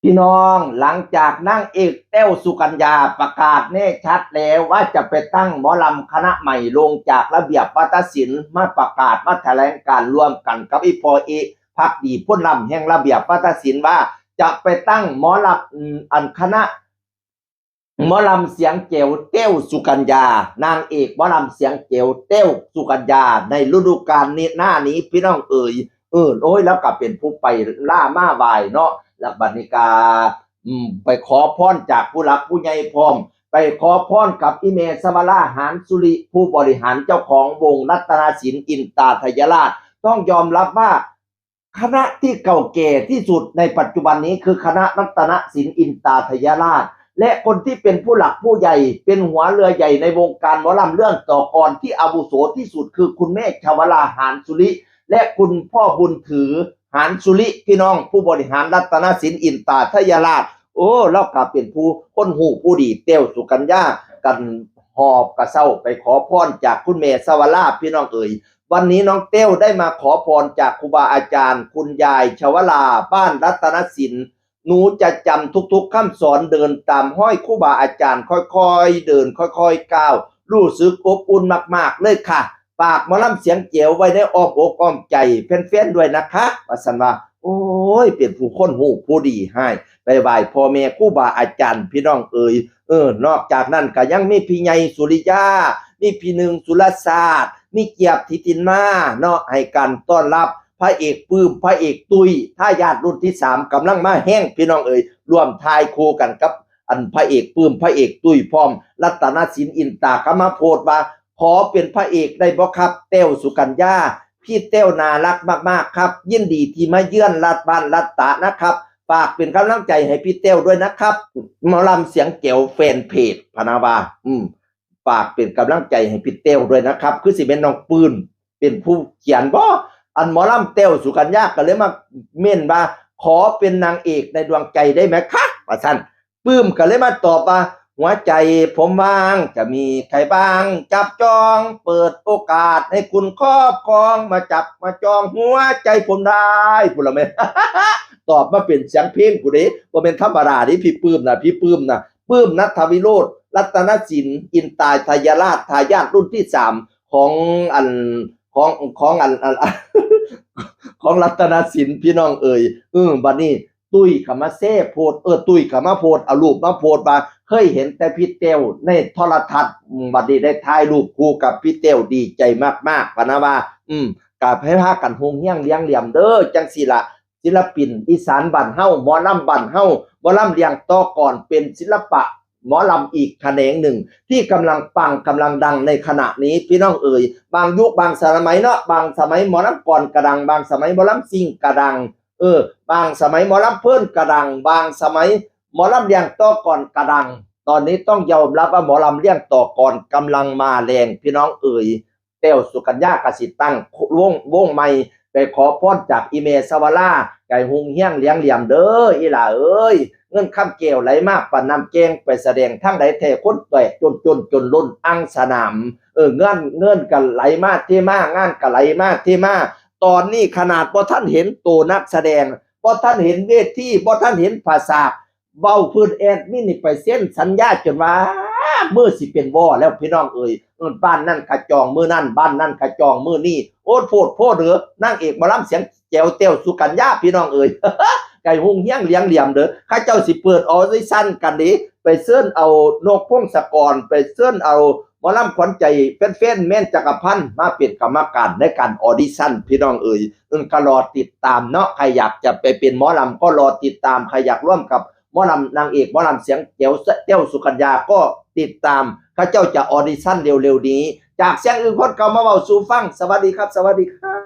พี่น้องหลังจากนางเอกแต้วสุกัญญาประกาศแน่ชัดแล้วว่าจะไปตั้งหมอลำคณะใหม่ลงจากระเบียบวัฒนศิลป์มาประกาศมาแถลงการร่วมกันกับอีพอเอพักดีพ้นลำแห่งระเบียบวัฒนศิลป์ว่าจะไปตั้งหมอลำอันคณะหมอลำเสียงเจ๋วเต้วสุกัญญานางเอกหมอลำเสียงเจ๋วเต้วสุกัญญาในฤดูกาลนี้หน้านี้พี่น้องเอ๋ยโอ้ยแล้วก็เป็นผู้ไปล่ามาบายเนาะแล้วบัดนี้กาไปขอพรจากผู้หลักผู้ใหญ่พร้อมไปขอพรกับอิเมสวราหารสุริผู้บริหารเจ้าของวงรัตนศิลป์อินตาทยราชต้องยอมรับว่าคณะที่เก่าแก่ที่สุดในปัจจุบันนี้คือคณะรัตนศิลป์อินตาทยราชและคนที่เป็นผู้หลักผู้ใหญ่เป็นหัวเรือใหญ่ในวงการหมอลำเรื่องต่อกรที่อาวุโสที่สุดคือคุณแม่ชวราหารสุริและคุณพ่อบุญถือหารสุริพี่น้องผู้บริหารรัตนศิลป์อินตาทยราชโอ้แล้วก็เป็นผู้คนหูผู้ดีเต้วสุกัญญากันหอบกระเซ้าไปขอพรจากคุณแม่สวราพี่น้องเอ๋ยวันนี้น้องเต้วได้มาขอพรจากครูบาอาจารย์คุณยายชวราบ้านรัตนศิลป์หนูจะจำทุกๆคำสอนเดินตามห้อยครูบาอาจารย์ค่อยๆเดินค่อยๆก้าวรู้สึกอบอุ่นมากๆเลยค่ะฝากหมอลำเสียงเจียวไว้ในอ้อมอกอ้อมใจแฟนๆด้วยนะคะว่าสันว่าโอ้ยเป็นผู้คนหูผู้ดีให้ไปไหว้พ่อแม่ครูบาอาจารย์พี่น้องเอ๋ยนอกจากนั้นก็ยังมีพี่ใหญ่สุริยามีพี่หนึ่งสุรศาสตร์มีเกียรติทินมาเนาะให้การต้อนรับพระเอกปื้มพระเอกตุยทายาทรุ่นที่3กำลังมาแห้งพี่น้องเอ๋ยร่วมทายโคกันกับอันพระเอกปื้มพระเอกตุยพร้อมรัตนศิลป์อินตากมาโพดว่าขอเป็นพระเอกได้บ่ครับเต้วสุกัญญาพี่เต้วน่ารักมากๆครับยินดีที่มาเยือนรัฐบ้านรัตตะนะครับฝากเป็นกำลังใจให้พี่เต้วด้วยนะครับหมอลำเสียงเก๋วแฟนเพจพนาวาฝากเป็นกำลังใจให้พี่เต้วด้วยนะครับคือสิเป็นน้องปืนเป็นผู้เขียนบ่อันหมอลำเต้วสุกัญญาก็เลยมาเม่นว่าขอเป็นนางเอกในดวงใจได้ไหมคะว่าซั่นปื้มก็เลยมาตอบว่าหัวใจผมว่างจะมีใครบ้างจับจองเปิดโอกาสให้คุณครอบครองมาจับมาจองหัวใจผมได้พูดละไหม ตอบมาเป็นเสียงเพลงกูเด้บ่เป็นธรรมดาดิพี่ปื้มนะปื้มณัฐวิโรจน์รัตนศิลป์อินตาทยราชทายาทรุ่นที่3ของอันของอัน ของรัตนศิลป์พี่น้องเอ่ยบัดนี้ตุ้ยเขามาเซ่โพดตุ้ยเขามาโพดเอารูปมาโพดว่าเคยเห็นแต่พี่เต้วในโทรทัศน์บัดนี้ได้ถ่ายรูปคู่กับพี่เต้วดีใจมากๆปะนะว่าก็ให้พากันฮงเฮียงเลี้ยงเหลี่ยมเด้อจังซี่ล่ะศิลปินอีสานบ้านเฮาหมอลำบ้านเฮาหมอลำเลี้ยงต่อก่อนเป็นศิลปะหมอลำอีกแขนงหนึ่งที่กำลังปังกำลังดังในขณะนี้พี่น้องเอ๋ยบางยุคบางสมัยเนาะบางสมัยหมอลำก่อนกระดังบางสมัยหมอลำซิ่งกระดังบางสมัยหมอลำเพิ่นกระดังบางสมัยหมอลำเลี้ยงต่อก่อนกระดังตอนนี้ต้องยอมรับว่าหมอลำเลี้ยงต่อก่อนกำลังมาแรงพี่น้องเอ๋ยเต้วสุกัญญากสิตั้งวงใหม่ไปขอพรจากอีเมสวราไก่หุงเฮี้ยงเลี้ยงเหลี่ยมเด้ออีหล่าเอ้ยเงินคำเกลไหลมากปานน้ำแกงไปแสดงทั้งใดแท้คนแตกจนล้นอังสนามเงินกันไหลมาเทมางานกันไหลมาเทมาตอนนี้ขนาดบ่ท่านเห็นตัวนักแสดงบ่ท่านเห็นเวทีบ่ท่านเห็นภาษาเว้าพื้นแอดมินไปเซ็นสัญญาจนว่ามือสิเป็นว่อแล้วพี่น้องเอ่ยบ้านนั่นขจองมือนั่นบ้านนั่นขจองมือนี่โอดโพดเด้อนางเอกหมอลำเสียงแจ๋วเต้วสุกัญญาพี่น้องเอ่ย ไก่หุงเฮี้ยงเลี้ยงเหลี่ยมเด้อข้าเจ้าสิเปิดออดิชั่นกันดิไปเซิ้นเอานกพงศกรไปเซิ้นเอาหมอลำขวัญใจแฟนแม่นจักรพันธ์มาเป็นกรรมการในการออดิชั่นพี่น้องเอ่ยก็รอติดตามเนาะใครอยากจะไปเป็นหมอลำก็รอติดตามใครอยากร่วมกับหมอลำนางเอกหมอลำเสียงแจ๋วเต้วสุกัญญาก็ติดตามข้าเจ้าจะออดิชั่นเร็วๆนี้จากเสียงอื่นคนเก่ามาเว้าสู่ฟังสวัสดีครับสวัสดีครับ